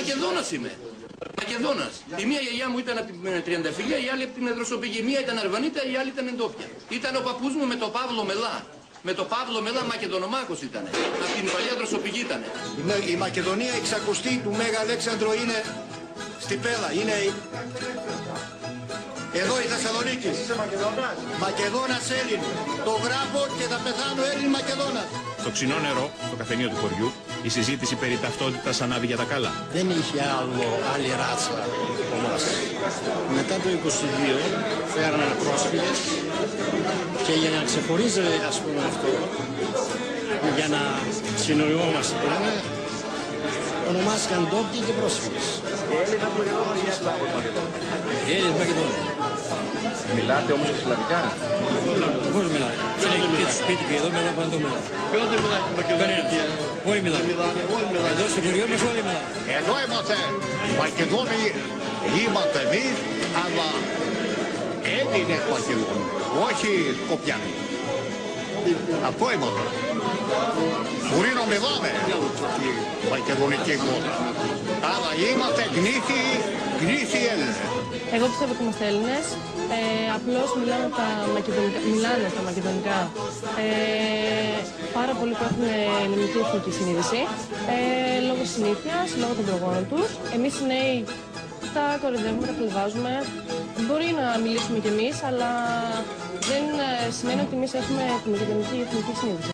Μακεδόνας είμαι. Μακεδόνας. Η μία γιαγιά μου ήταν από την Τριανταφυλία, η άλλη από την Εδροσοπηγή. Η μία ήταν Αρβανίτα, η άλλη ήταν Εντόπια. Ήταν ο παππούς μου με τον Παύλο Μελά. Με τον Παύλο Μελά Μακεδονομάκος ήτανε. Από την παλιά Δροσοπηγή ήτανε. Η Μακεδονία 600η του Μέγα Αλέξανδρο είναι στη Πέλα. Είναι εδώ η Θεσσαλονίκη. Είσαι Μακεδόνας? Μακεδόνας Έλλην. Το γράφω και θα πεθάνω Έλλην Μακεδόνας. Στο ξινό νερό, στο καφενείο του χωριού, η συζήτηση περί ταυτότητας ανάβει για τα καλά. Δεν είχε άλλη ράτσα από εμάς. Μετά το 22 φέρανε πρόσφυγες και για να ξεχωρίζει ας πούμε αυτό, για να συνοριόμαστε πούμε, ονομάστηκαν ντόπιοι και πρόσφυγες. Έλληνας Μακεδόνας ή Σλάβος Μακεδόνας? Έλληνες Μακεδόνες. Μιλάτε όμως σλαβικά? Πώς μιλάει? Δεν έχει και το σπίτι και εδώ μιλάω παντού. Ποιος δεν μιλάει Μακεδονία? Όλοι μιλάνε. Εδώ στο χωριό μας όλοι μιλάνε. Εδώ είμαστε Μακεδόνοι, είμαστε εμείς, αλλά Έλληνες Μακεδόνοι, όχι Σκοπιανοί. Αυτό είμαστε. Μπορεί να μιλάμε μακεδονική γλώσσα, αλλά είμαστε γνήσιοι Έλληνες. Εγώ πιστεύω ότι είμαστε Έλληνες, απλώς μιλάνε τα μακεδονικά. Πάρα πολλοί που έχουν ελληνική εθνική συνείδηση, λόγω συνήθειας, λόγω των προγόνων τους. Εμείς οι νέοι τα κορυδεύουμε, τα χλεβάζουμε. Μπορεί να μιλήσουμε κι εμείς, αλλά δεν σημαίνει ότι εμείς έχουμε τη μακεδονική εθνική συνείδηση.